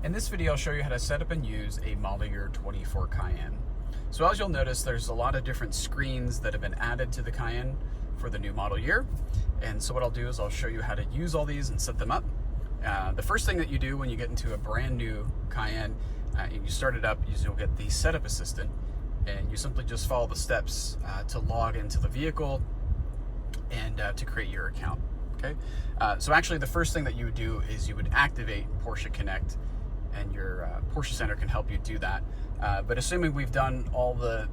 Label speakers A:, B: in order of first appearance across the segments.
A: In this video, I'll show you how to set up and use a model year 24 Cayenne. So as you'll notice, there's a lot of different screens that have been added to the Cayenne for the new model year. And so what I'll do is I'll show you how to use all these and set them up. The first thing that you do when you get into a brand new Cayenne and you start it up, you'll get the setup assistant, and you simply just follow the steps to log into the vehicle and to create your account. Okay, so actually the first thing that you would do is you would activate Porsche Connect, and your Porsche Center can help you do that. But assuming we've done all the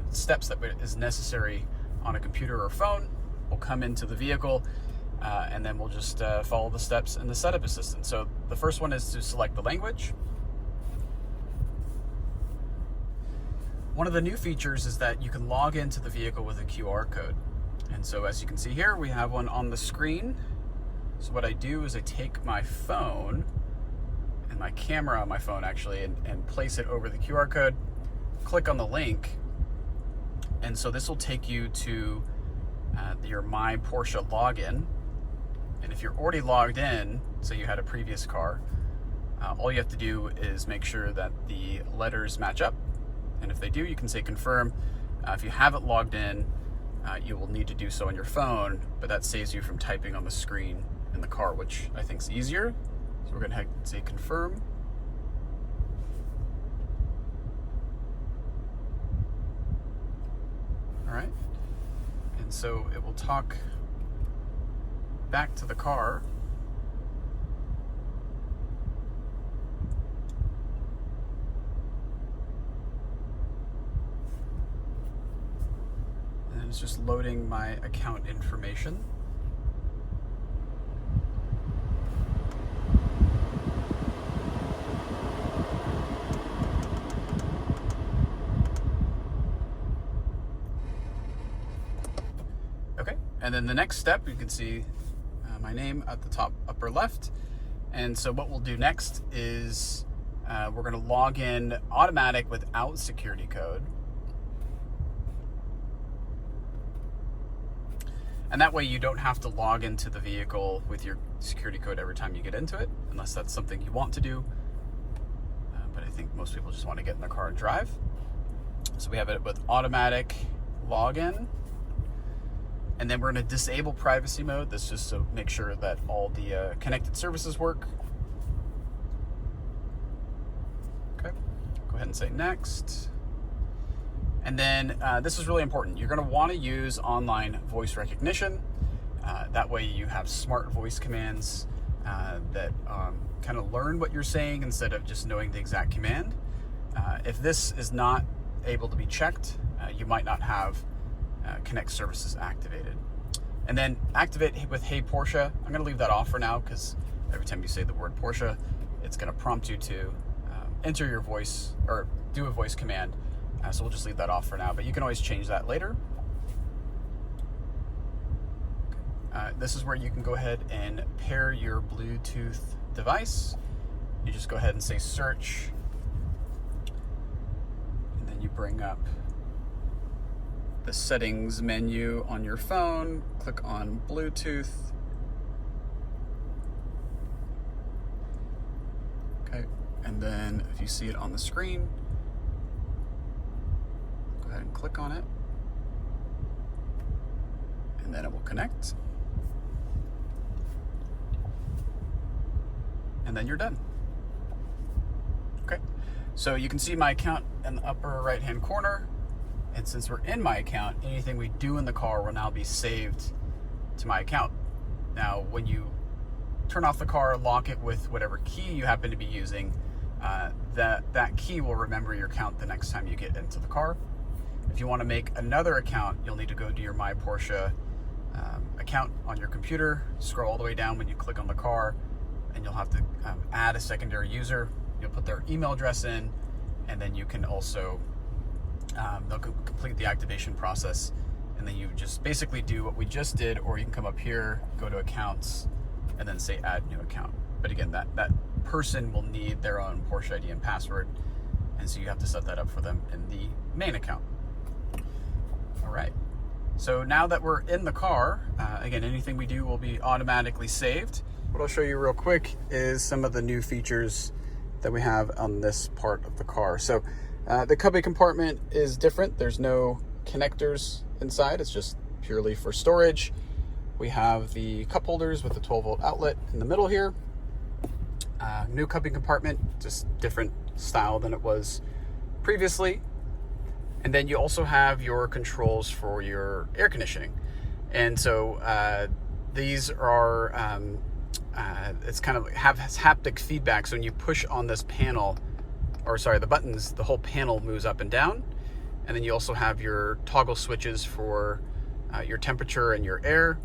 A: steps that is necessary on a computer or phone, we'll come into the vehicle and then we'll just follow the steps in the setup assistant. So the first one is to select the language. One of the new features is that you can log into the vehicle with a QR code. And so as you can see here, we have one on the screen. So what I do is I take my phone and my camera on my phone actually and place it over the QR code, click on the link, and so this will take you to your My Porsche login. And if you're already logged in, say you had a previous car, all you have to do is make sure that the letters match up, and if they do, you can say confirm. If you haven't logged in, you will need to do so on your phone, but that saves you from typing on the screen in the car, which I think is easier. So we're going to say confirm. All right. And so it will talk back to the car. And it's just loading my account information. Okay, and then the next step, you can see my name at the top upper left. And so what we'll do next is we're going to log in automatic without security code. And that way you don't have to log into the vehicle with your security code every time you get into it, unless that's something you want to do. But I think most people just want to get in the car and drive. So we have it with automatic login. And then we're going to disable privacy mode. That's just to make sure that all the connected services work. Okay, go ahead and say next. And then this is really important. You're going to want to use online voice recognition. That way you have smart voice commands that kind of learn what you're saying instead of just knowing the exact command. If this is not able to be checked, you might not have Connect services activated. And then activate with Hey Porsche. I'm going to leave that off for now because every time you say the word Porsche, it's going to prompt you to enter your voice or do a voice command. So we'll just leave that off for now, but you can always change that later. This is where you can go ahead and pair your Bluetooth device. You just go ahead and say search, and then you bring up the settings menu on your phone, click on Bluetooth. Okay, and then if you see it on the screen, go ahead and click on it, and then it will connect. And then you're done. Okay, so you can see my account in the upper right-hand corner. And since we're in my account, anything we do in the car will now be saved to my account. Now, when you turn off the car, lock it with whatever key you happen to be using, that key will remember your account the next time you get into the car. If you want to make another account, you'll need to go to your My Porsche account on your computer, scroll all the way down when you click on the car, and you'll have to add a secondary user. You'll put their email address in, and then you can also they'll complete the activation process, and then you just basically do what we just did, or you can come up here, go to accounts, and then say add new account. But again, that person will need their own Porsche ID and password, and so you have to set that up for them in the main account. All right, so now that we're in the car, again, anything we do will be automatically saved. What I'll show you real quick is some of the new features than we have on this part of the car. So the cubby compartment is different. There's no connectors inside. It's just purely for storage. We have the cup holders with the 12-volt outlet in the middle here. New cubby compartment, just different style than it was previously. And then you also have your controls for your air conditioning. And so these are, it's kind of has haptic feedback. So when you push on this panel, or sorry, the buttons, the whole panel moves up and down. And then you also have your toggle switches for your temperature and your air.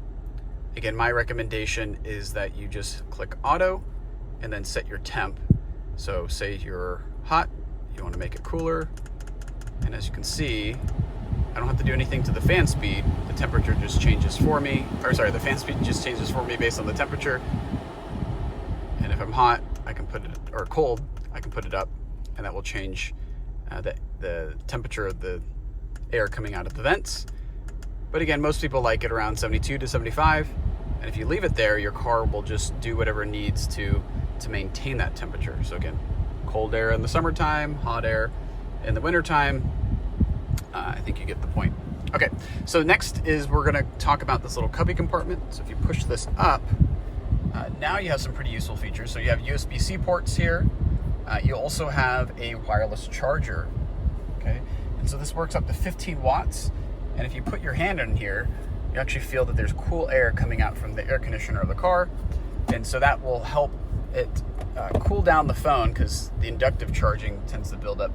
A: Again, my recommendation is that you just click auto and then set your temp. So say you're hot, you want to make it cooler. And as you can see, I don't have to do anything to the fan speed. The temperature just changes for me. Or sorry, the fan speed just changes for me based on the temperature. And if I'm hot, I can put it, or cold, I can put it up, and that will change the temperature of the air coming out of the vents. But again, most people like it around 72 to 75. And if you leave it there, your car will just do whatever it needs to maintain that temperature. So again, cold air in the summertime, hot air in the wintertime. I think you get the point. Okay, so next is we're gonna talk about this little cubby compartment. So if you push this up, now you have some pretty useful features. So you have USB-C ports here. You also have a wireless charger, okay? And so this works up to 15 watts. And if you put your hand in here, you actually feel that there's cool air coming out from the air conditioner of the car. And so that will help it cool down the phone, because the inductive charging tends to build up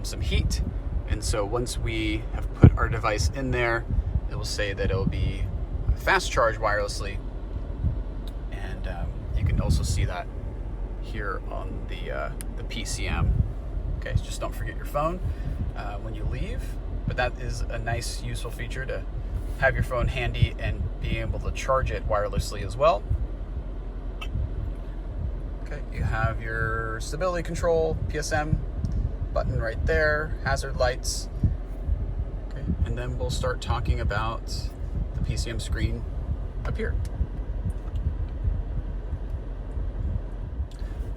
A: some heat. And so once we have put our device in there, it will say that it will be fast charged wirelessly. And you can also see that here on the PCM. Okay, so just don't forget your phone when you leave. But that is a nice, useful feature, to have your phone handy and be able to charge it wirelessly as well. Okay, you have your stability control, PSM button right there, hazard lights. Okay, and then we'll start talking about the PCM screen up here.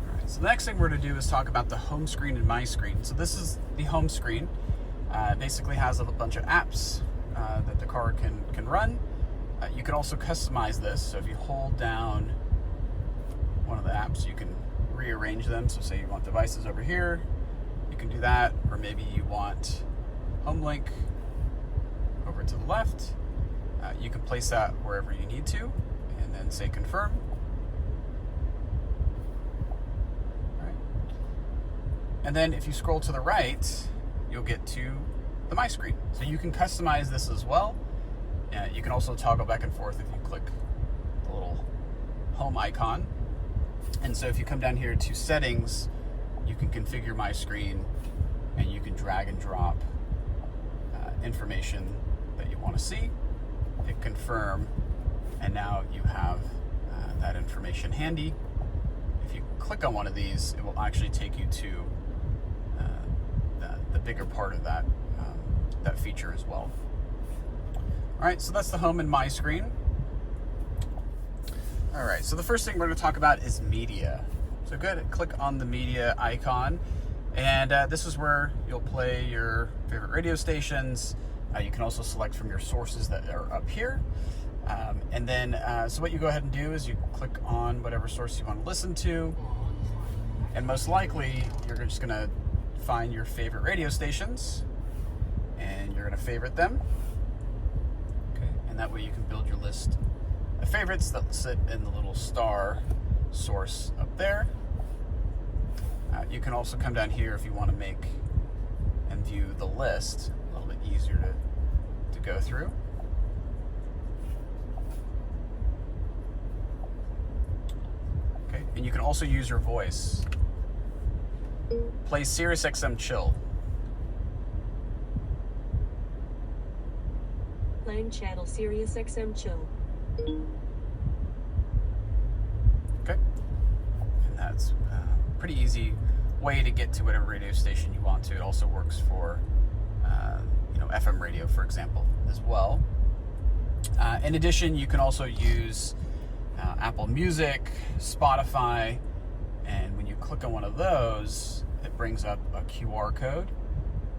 A: All right, so the next thing we're going to do is talk about the home screen and my screen. So this is the home screen. It basically has a bunch of apps that the car can run. You can also customize this. So if you hold down one of the apps, you can rearrange them. So say you want devices over here, you can do that. Or maybe you want HomeLink over to the left. You can place that wherever you need to, and then say confirm. All right. And then if you scroll to the right, you'll get to the My Screen. So you can customize this as well. You can also toggle back and forth if you click the little home icon. And so if you come down here to settings, you can configure My Screen, and you can drag and drop information that you want to see. Hit confirm, and now you have that information handy. If you click on one of these, it will actually take you to the bigger part of that feature as well. All right, so that's the home and My Screen. All right, so the first thing we're going to talk about is media. So go ahead and click on the media icon, and this is where you'll play your favorite radio stations. You can also select from your sources that are up here. And then, so what you go ahead and do is you click on whatever source you want to listen to, and most likely you're just going to find your favorite radio stations, and you're going to favorite them. Okay, and that way you can build your list of favorites that sit in the little star source up there. You can also come down here if you want to make and view the list. A little bit easier to go through. Okay, and you can also use your voice. Play SiriusXM Chill.
B: Playing channel SiriusXM Chill.
A: Okay, and that's a pretty easy way to get to whatever radio station you want to. It also works for FM radio, for example, as well. In addition, you can also use Apple Music, Spotify, and when you you click on one of those, it brings up a QR code.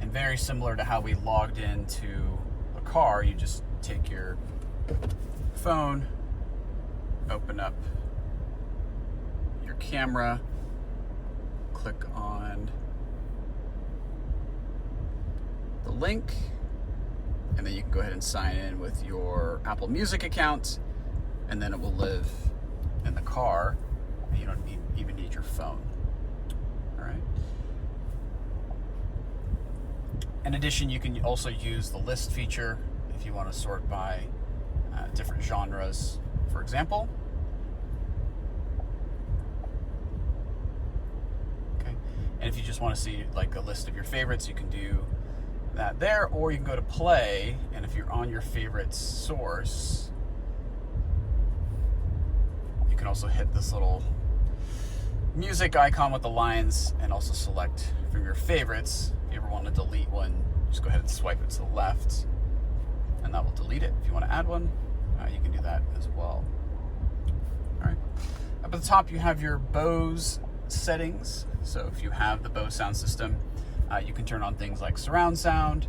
A: And very similar to how we logged into a car, you just take your phone, open up your camera, click on the link, and then you can go ahead and sign in with your Apple Music account, and then it will live in the car, and you don't even need your phone. All right. In addition, you can also use the list feature if you want to sort by different genres, for example. Okay. And if you just want to see like a list of your favorites, you can do that there, or you can go to play, and if you're on your favorite source, you can also hit this little music icon with the lines and also select from your favorites. If you ever want to delete one, just go ahead and swipe it to the left, and that will delete it. If you want to add one, you can do that as well. All right. Up at the top, you have your Bose settings. So if you have the Bose sound system, you can turn on things like surround sound,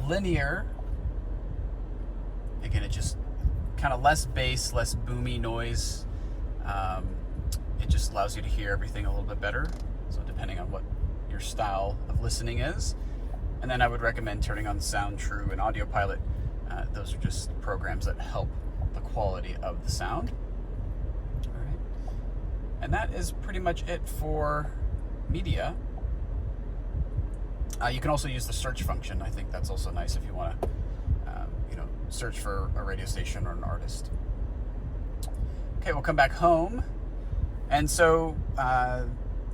A: linear. Again, it just kind of less bass, less boomy noise. It just allows you to hear everything a little bit better. So depending on what your style of listening is. And then I would recommend turning on Sound True and Audio Pilot. Those are just programs that help the quality of the sound. All right. And that is pretty much it for media. You can also use the search function. I think that's also nice if you want to, search for a radio station or an artist. Okay, we'll come back home. And so,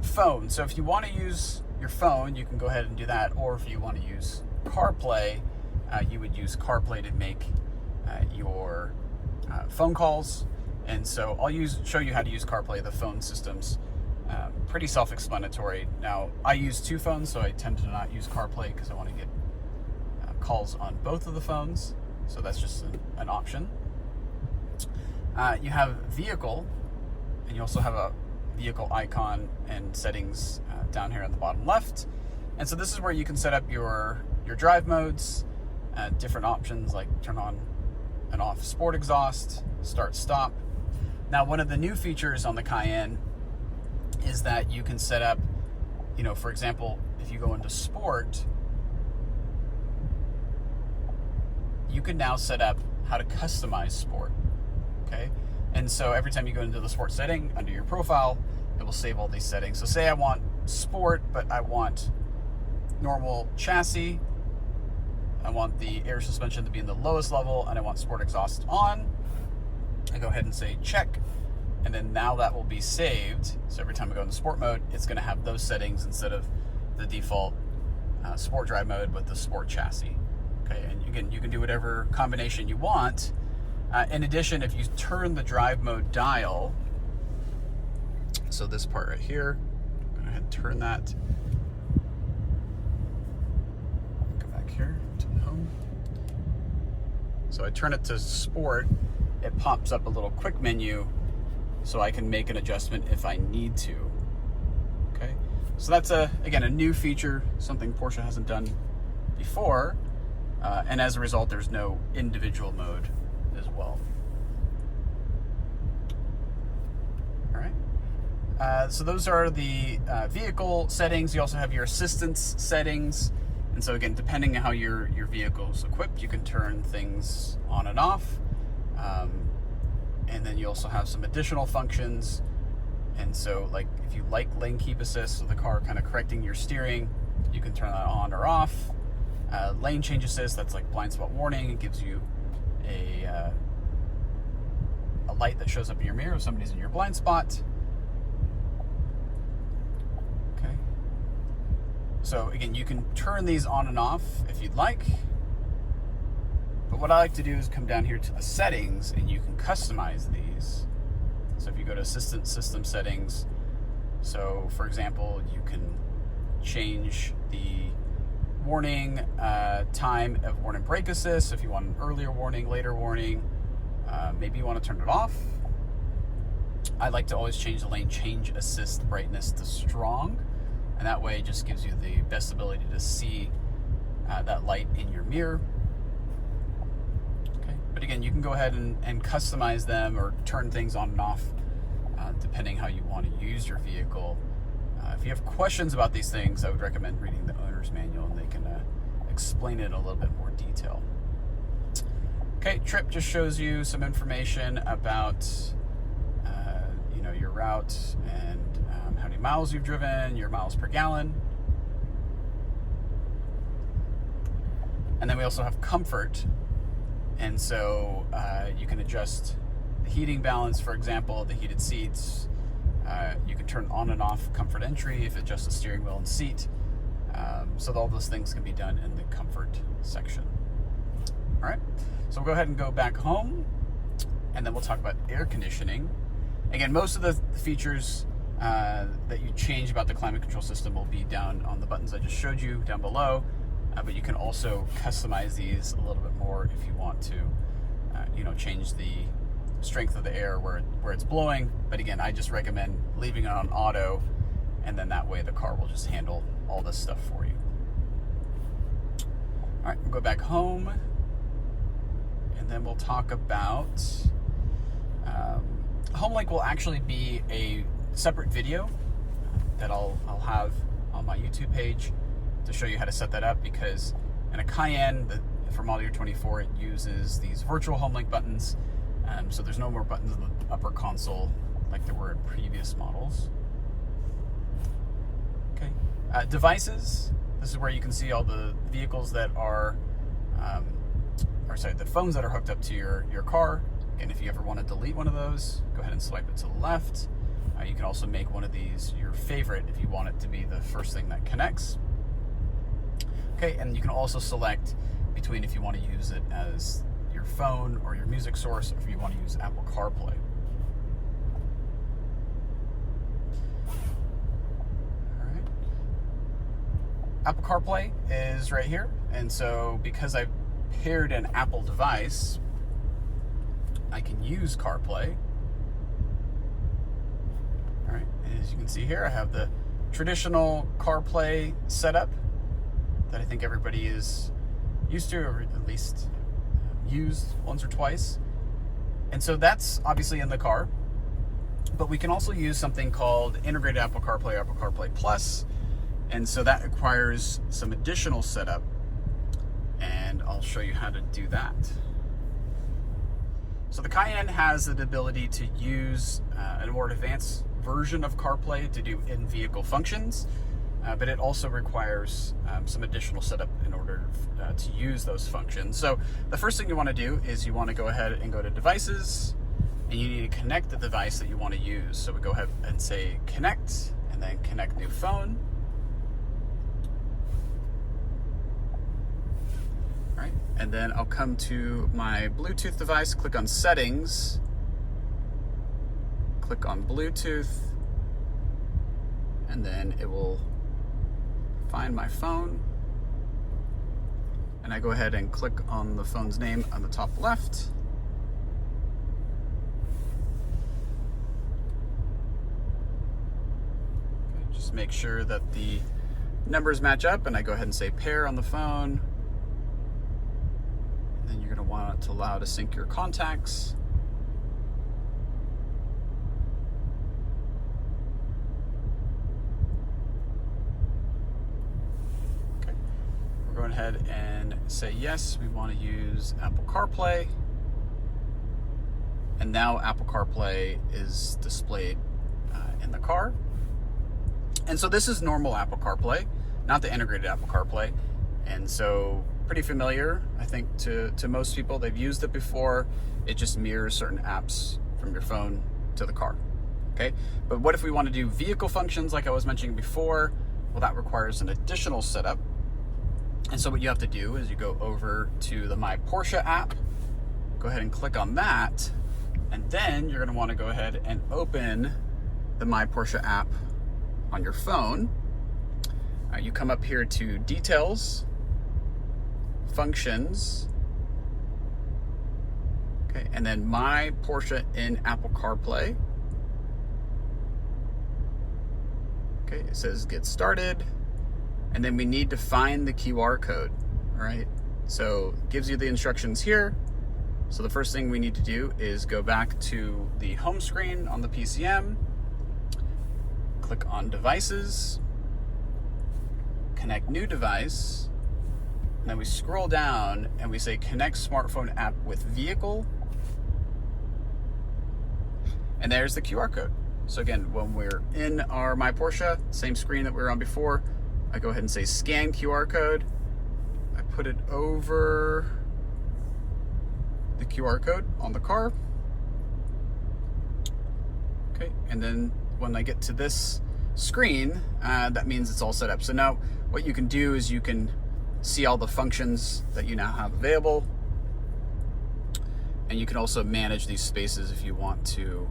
A: phone. So if you want to use your phone, you can go ahead and do that. Or if you want to use CarPlay, you would use CarPlay to make your phone calls. And so I'll show you how to use CarPlay, the phone systems. Pretty self-explanatory. Now, I use two phones, so I tend to not use CarPlay because I want to get calls on both of the phones. So that's just an option. You have vehicle, and you also have a vehicle icon and settings down here on the bottom left. And so this is where you can set up your drive modes, different options like turn on and off sport exhaust, start stop. Now, one of the new features on the Cayenne is that you can set up, for example, if you go into sport, you can now set up how to customize sport, okay? And so every time you go into the sport setting, under your profile, it will save all these settings. So say I want sport, but I want normal chassis, I want the air suspension to be in the lowest level, and I want sport exhaust on. I go ahead and say check, and then now that will be saved. So every time I go into sport mode, it's going to have those settings instead of the default sport drive mode with the sport chassis. Okay, and you can do whatever combination you want. In addition, if you turn the drive mode dial, so this part right here, go ahead and turn that. Go back here to the home. So I turn it to sport, it pops up a little quick menu so I can make an adjustment if I need to. Okay, so that's again a new feature, something Porsche hasn't done before, and as a result, there's no individual mode as well. All right. So those are the vehicle settings. You also have your assistance settings, and so again, depending on how your vehicle's equipped, you can turn things on and off. And then you also have some additional functions. And so like if you like lane keep assist, so the car kind of correcting your steering, you can turn that on or off. Lane change assist, that's like blind spot warning. It gives you a light that shows up in your mirror if somebody's in your blind spot. Okay. So again, you can turn these on and off if you'd like. But what I like to do is come down here to the settings, and you can customize these. So if you go to assistant system settings, so for example, you can change the warning time of warning brake assist. If you want an earlier warning, later warning, maybe you want to turn it off. I like to always change the lane change assist brightness to strong, and that way it just gives you the best ability to see that light in your mirror. Okay, but again, you can go ahead and customize them or turn things on and off depending how you want to use your vehicle. If you have questions about these things, I would recommend reading the owner's manual, and they can explain it in a little bit more detail. Okay, trip just shows you some information about your route and how many miles you've driven, your miles per gallon. And then we also have comfort, and so you can adjust the heating balance, for example, the heated seats. You can turn on and off comfort entry if it adjusts the steering wheel and seat. So all those things can be done in the comfort section. All right, so we'll go ahead and go back home, and then we'll talk about air conditioning. Again, most of the features that you change about the climate control system will be down on the buttons I just showed you down below, but you can also customize these a little bit more if you want to, change the strength of the air where it's blowing. But again, I just recommend leaving it on auto, and then that way the car will just handle all this stuff for you. All right, we'll go back home, and then we'll talk about HomeLink will actually be a separate video that I'll have on my YouTube page to show you how to set that up, because in a Cayenne for model year 24, it uses these virtual HomeLink buttons. So there's no more buttons in the upper console like there were in previous models. Okay, devices. This is where you can see all the vehicles that are, the phones that are hooked up to your car. And if you ever want to delete one of those, go ahead and swipe it to the left. You can also make one of these your favorite if you want it to be the first thing that connects. Okay, and you can also select between if you want to use it as your phone or your music source, or if you want to use Apple CarPlay. All right. Apple CarPlay is right here, and so because I've paired an Apple device, I can use CarPlay. All right, and as you can see here, I have the traditional CarPlay setup that I think everybody is used to, or at least used once or twice. And so that's obviously in the car, but we can also use something called integrated Apple CarPlay Plus. And so that requires some additional setup, and I'll show you how to do that. So the Cayenne has the ability to use a more advanced version of CarPlay to do in-vehicle functions, but it also requires some additional setup in order to use those functions. So the first thing you want to do is you want to go ahead and go to Devices, and you need to connect the device that you want to use. So we go ahead and say Connect, and then Connect New Phone. All right, and then I'll come to my Bluetooth device, click on Settings, click on Bluetooth, and then it will find my phone, and I go ahead and click on the phone's name on the top left. Okay, just make sure that the numbers match up, and I go ahead and say pair on the phone. And then you're going to want to allow to sync your contacts. Go ahead and say yes, we want to use Apple CarPlay, and now Apple CarPlay is displayed in the car. And so this is normal Apple CarPlay, not the integrated Apple CarPlay, and so pretty familiar, I think, to most people. They've used it before. It just mirrors certain apps from your phone to the car. Okay, but what if we want to do vehicle functions like I was mentioning before? Well, that requires an additional setup. And so what you have to do is you go over to the My Porsche app, go ahead and click on that, and then you're going to want to go ahead and open the My Porsche app on your phone. You come up here to Details, Functions, okay, and then My Porsche in Apple CarPlay. Okay, it says get started, and then we need to find the QR code. All right, so it gives you the instructions here. So the first thing we need to do is go back to the home screen on the PCM, click on devices, connect new device, and then we scroll down and we say connect smartphone app with vehicle, and there's the QR code. So again, when we're in our My Porsche, same screen that we were on before, I go ahead and say scan QR code. I put it over the QR code on the car. Okay, and then when I get to this screen, that means it's all set up. So now what you can do is you can see all the functions that you now have available, and you can also manage these spaces if you want to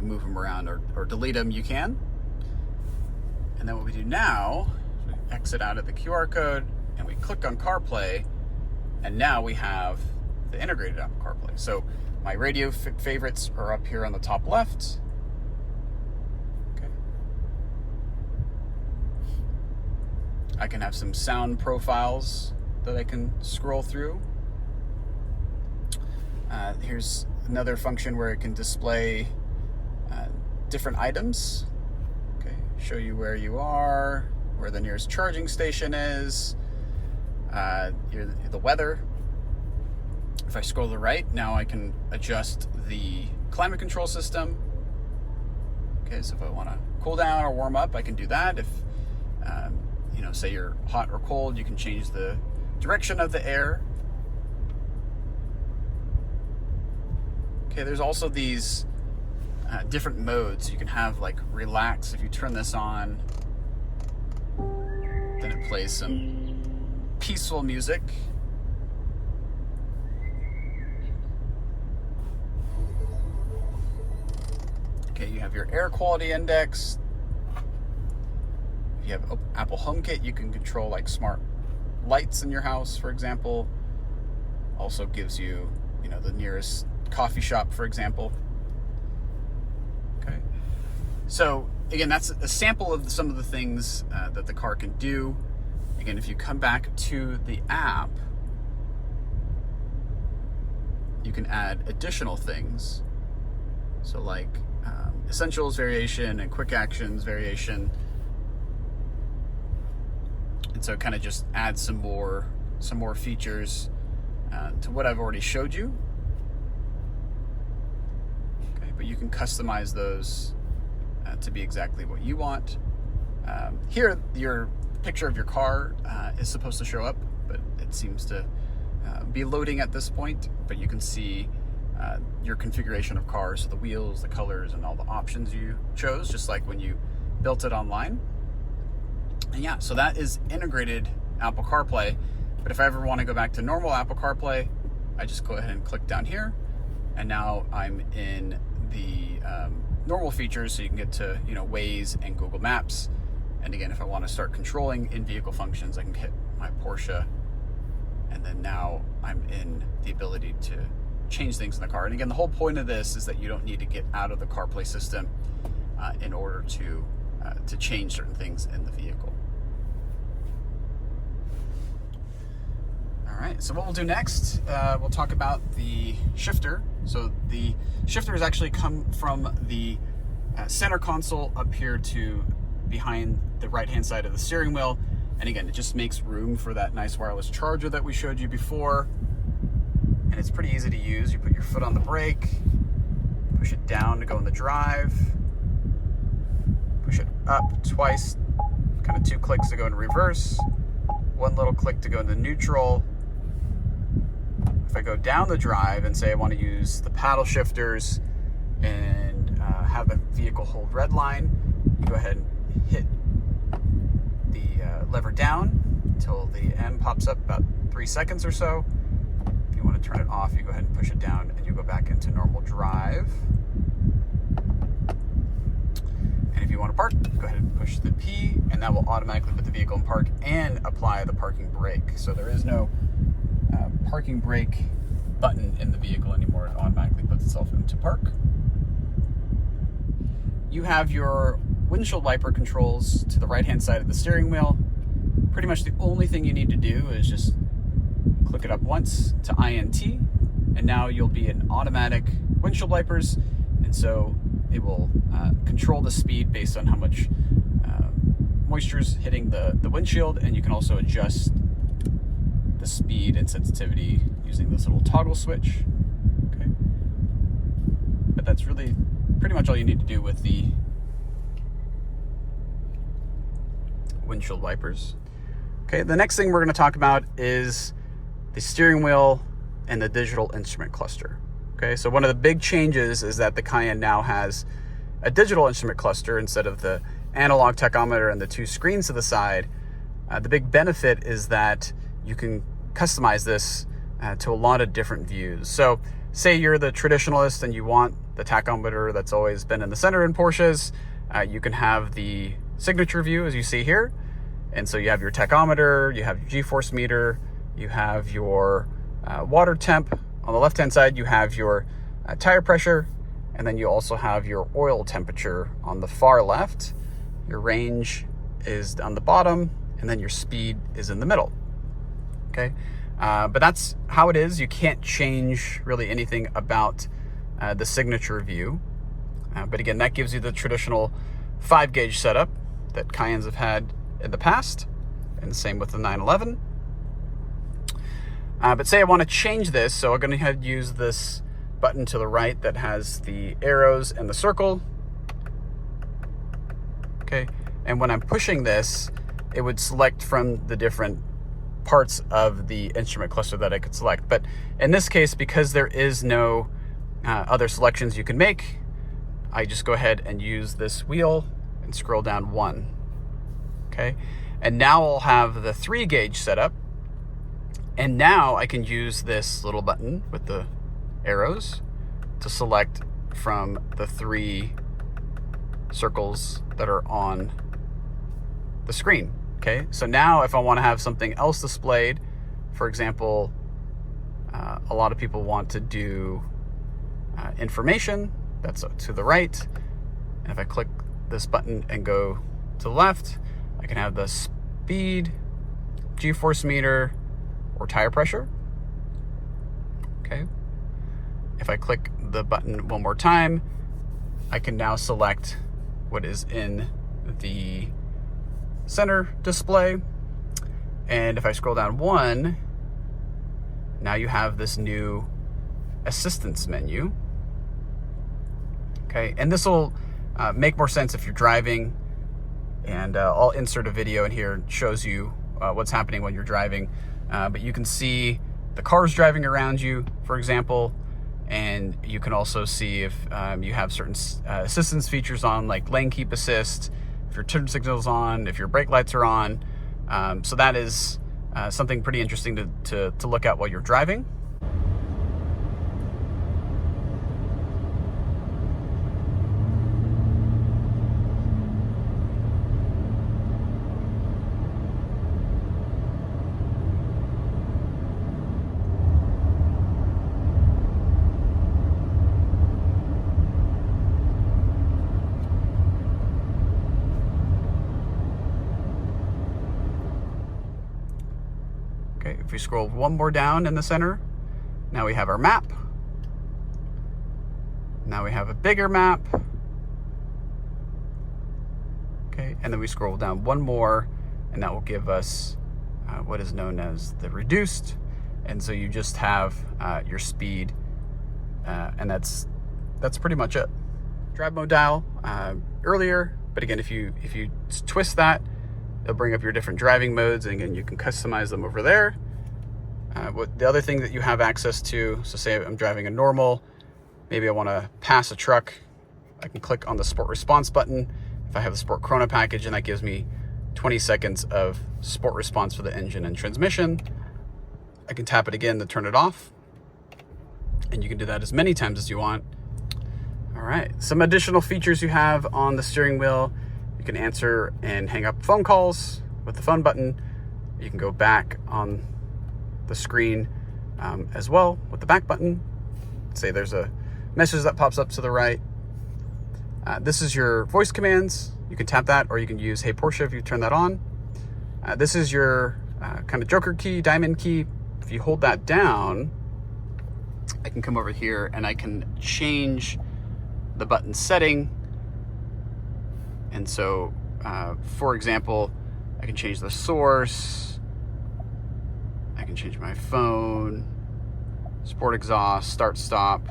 A: move them around or delete them, you can. And then what we do now, we exit out of the QR code and we click on CarPlay, and now we have the integrated Apple CarPlay. So my radio favorites are up here on the top left. Okay. I can have some sound profiles that I can scroll through. Here's another function where it can display different items. Okay, show you where you are, where the nearest charging station is, the weather. If I scroll to the right, now I can adjust the climate control system. Okay, so if I want to cool down or warm up, I can do that. If say you're hot or cold, you can change the direction of the air. Okay, there's also these different modes. You can have like relax. If you turn this on, then it plays some peaceful music. Okay, you have your air quality index. If you have Apple HomeKit, you can control like smart lights in your house, for example. Also gives you, the nearest coffee shop, for example. Okay. So again, that's a sample of some of the things that the car can do. Again, if you come back to the app, you can add additional things. So like essentials variation and quick actions variation. And so kind of just add some more features to what I've already showed you. Okay, but you can customize those to be exactly what you want. Here, your picture of your car is supposed to show up, but it seems to be loading at this point. But you can see your configuration of cars, so the wheels, the colors, and all the options you chose, just like when you built it online. And yeah, so that is integrated Apple CarPlay. But if I ever want to go back to normal Apple CarPlay, I just go ahead and click down here, and now I'm in the normal features, so you can get to Waze and Google Maps. And again, if I want to start controlling in-vehicle functions, I can hit my Porsche, and then now I'm in the ability to change things in the car. And again, the whole point of this is that you don't need to get out of the CarPlay system in order to change certain things in the vehicle. All right, so what we'll do next, we'll talk about the shifter. So the shifter has actually come from the center console up here to behind the right-hand side of the steering wheel. And again, it just makes room for that nice wireless charger that we showed you before. And it's pretty easy to use. You put your foot on the brake, push it down to go in the drive, push it up twice, kind of 2 clicks to go in reverse, 1 little click to go into neutral. If I go down the drive and say I want to use the paddle shifters and have the vehicle hold red line, you go ahead and hit the lever down until the M pops up about 3 seconds or so. If you want to turn it off, you go ahead and push it down and you go back into normal drive. And if you want to park, go ahead and push the P, and that will automatically put the vehicle in park and apply the parking brake. So there is no parking brake button in the vehicle anymore. It automatically puts itself into park. You have your windshield wiper controls to the right-hand side of the steering wheel. Pretty much the only thing you need to do is just click it up once to INT, and now you'll be in automatic windshield wipers, and so it will control the speed based on how much moisture is hitting the windshield, and you can also adjust the speed and sensitivity using this little toggle switch. Okay, but that's really pretty much all you need to do with the windshield wipers. Okay, the next thing we're going to talk about is the steering wheel and the digital instrument cluster. Okay, so one of the big changes is that the Cayenne now has a digital instrument cluster instead of the analog tachometer and the two screens to the side. The big benefit is that you can customize this to a lot of different views. So say you're the traditionalist and you want the tachometer that's always been in the center in Porsches, you can have the signature view as you see here. And so you have your tachometer, you have your G-force meter, you have your water temp. On the left-hand side, you have your tire pressure, and then you also have your oil temperature on the far left. Your range is on the bottom, and then your speed is in the middle. Okay, but that's how it is. You can't change really anything about the signature view. But again, that gives you the traditional 5-gauge setup that Cayennes have had in the past, and the same with the 911. But say I want to change this, so I'm going to go ahead and use this button to the right that has the arrows and the circle. Okay, and when I'm pushing this, it would select from the different parts of the instrument cluster that I could select. But in this case, because there is no other selections you can make, I just go ahead and use this wheel and scroll down 1. Okay, and now I'll have the 3-gauge setup. And now I can use this little button with the arrows to select from the 3 circles that are on the screen. Okay, so now if I want to have something else displayed, for example, a lot of people want to do information, that's to the right. And if I click this button and go to the left, I can have the speed, G-force meter, or tire pressure. Okay. If I click the button one more time, I can now select what is in the center display. And if I scroll down 1, now you have this new assistance menu. Okay, and this will make more sense if you're driving. And I'll insert a video in here that shows you what's happening when you're driving. But you can see the cars driving around you, for example, and you can also see if you have certain assistance features on, like lane keep assist, if your turn signal's on, if your brake lights are on. So that is something pretty interesting to look at while you're driving. Okay, if we scroll one more down in the center, now we have our map. Now we have a bigger map. Okay, and then we scroll down one more, and that will give us what is known as the reduced. And so you just have your speed, and that's pretty much it. Drive mode dial earlier, but again, if you twist that, it'll bring up your different driving modes, and again, you can customize them over there. The other thing that you have access to, so say I'm driving a normal, maybe I want to pass a truck, I can click on the Sport Response button if I have the Sport Chrono package, and that gives me 20 seconds of sport response for the engine and transmission. I can tap it again to turn it off, and you can do that as many times as you want. All right, some additional features you have on the steering wheel. You can answer and hang up phone calls with the phone button. You can go back on the screen as well with the back button. Say there's a message that pops up to the right. This is your voice commands. You can tap that, or you can use Hey Porsche if you turn that on. This is your kind of joker key, diamond key. If you hold that down, I can come over here and I can change the button setting. And so, for example, I can change the source. I can change my phone, sport exhaust, start stop.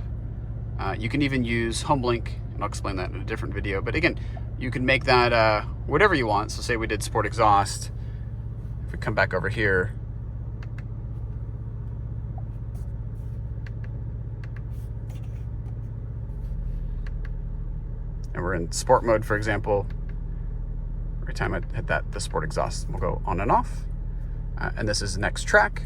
A: You can even use home link, and I'll explain that in a different video. But again, you can make that whatever you want. So say we did sport exhaust. If we come back over here, and we're in sport mode, for example, every time I hit that, the sport exhaust will go on and off. And this is next track.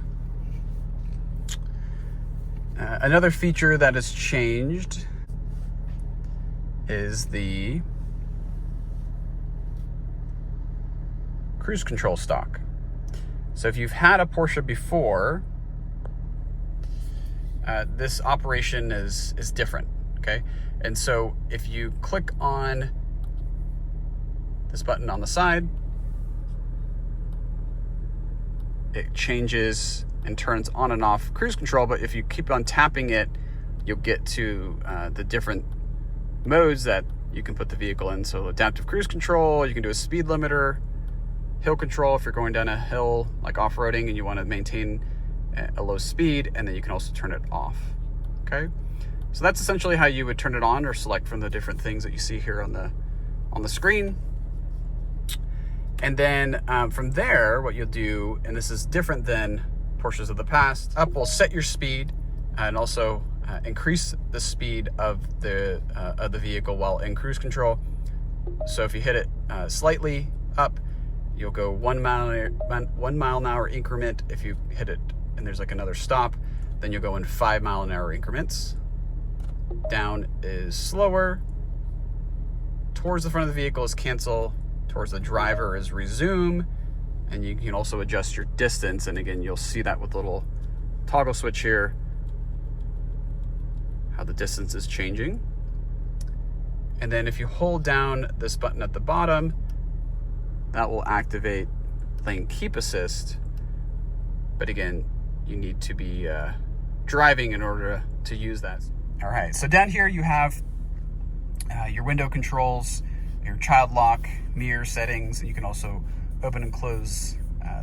A: Another feature that has changed is the cruise control stalk. So if you've had a Porsche before, this operation is different, okay? And so if you click on this button on the side, it changes and turns on and off cruise control. But if you keep on tapping it, you'll get to the different modes that you can put the vehicle in. So adaptive cruise control, you can do a speed limiter, hill control if you're going down a hill like off-roading and you want to maintain a low speed, and then you can also turn it off. Okay, so that's essentially how you would turn it on or select from the different things that you see here on the screen. And then from there, what you'll do, and this is different than Porsches of the past, Up will set your speed and also increase the speed of the vehicle while in cruise control. So if you hit it slightly up, you'll go 1 mile an hour increment. If you hit it and there's like another stop, then you'll go in 5 mile an hour increments. Down is slower. Towards the front of the vehicle is cancel. Towards the driver is resume. And you can also adjust your distance. And again, you'll see that with a little toggle switch here, how the distance is changing. And then if you hold down this button at the bottom, that will activate lane keep assist. But again, you need to be driving in order to use that. All right, so down here you have your window controls, your child lock, mirror settings. You can also open and close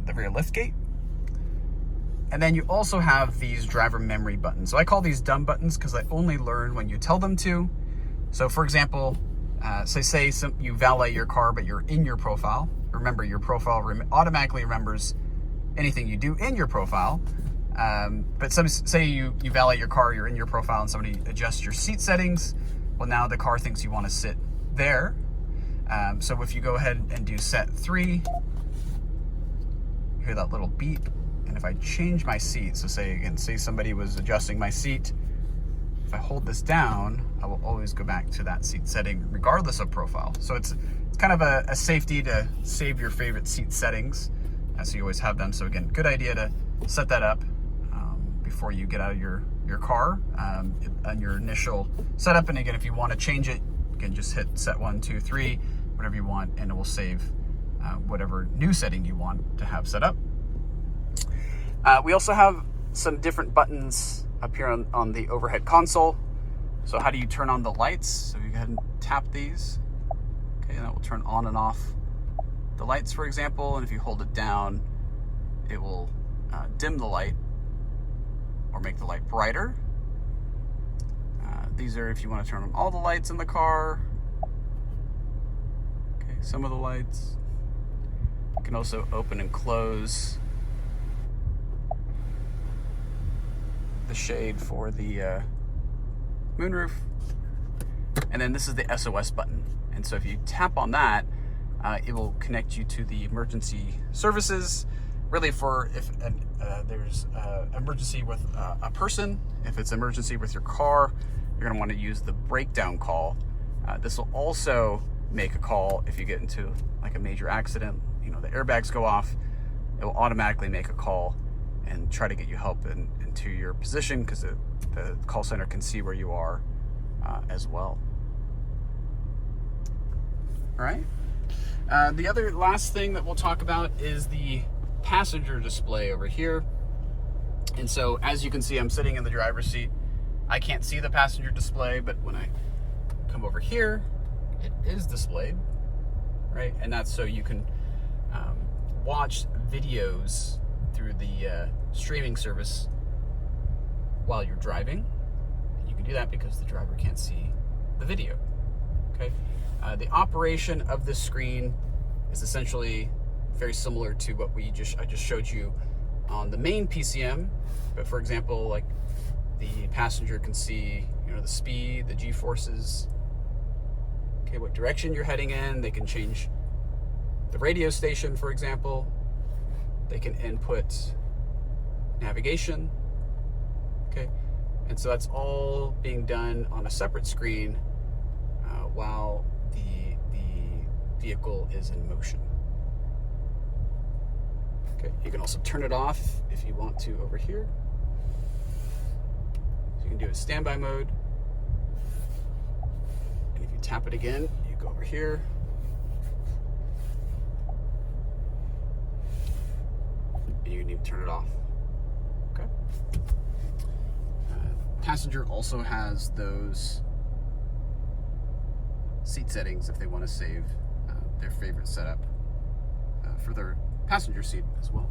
A: the rear lift gate. And then you also have these driver memory buttons. So I call these dumb buttons because they only learn when you tell them to. So for example, say you valet your car, but you're in your profile. Remember, your profile automatically remembers anything you do in your profile. But say you valet your car, you're in your profile, and somebody adjusts your seat settings. Well, now the car thinks you want to sit there. So if you go ahead and do set 3, you hear that little beep. And if I change my seat, so say somebody was adjusting my seat, if I hold this down, I will always go back to that seat setting regardless of profile. So it's kind of a safety to save your favorite seat settings, so you always have them. So again, good idea to set that up before you get out of your car on your initial setup. And again, if you want to change it, you can just hit set 1, 2, 3, whatever you want, and it will save whatever new setting you want to have set up. We also have some different buttons up here on the overhead console. So how do you turn on the lights? So you go ahead and tap these. Okay, and that will turn on and off the lights, for example. And if you hold it down, it will dim the light or make the light brighter. These are if you want to turn on all the lights in the car. Okay, some of the lights. You can also open and close the shade for the moonroof. And then this is the SOS button. And so if you tap on that, it will connect you to the emergency services, really for if there's emergency with a person. If it's emergency with your car, you're gonna wanna use the breakdown call. This will also make a call if you get into like a major accident, the airbags go off, it will automatically make a call and try to get you help into your position, because the call center can see where you are as well. All right. The other last thing that we'll talk about is the passenger display over here. And so as you can see, I'm sitting in the driver's seat. I can't see the passenger display, but when I come over here, it is displayed, right? And that's so you can watch videos through the streaming service while you're driving. You can do that because the driver can't see the video, okay? The operation of this screen is essentially very similar to what I just showed you on the main PCM. But for example, like the passenger can see, the speed, the G-forces, okay, what direction you're heading in. They can change the radio station, for example. They can input navigation, okay? And so that's all being done on a separate screen while the vehicle is in motion. Okay, you can also turn it off if you want to over here. So you can do a standby mode. And if you tap it again, you go over here. And you can even turn it off. Okay. Passenger also has those seat settings if they want to save their favorite setup for their passenger seat as well.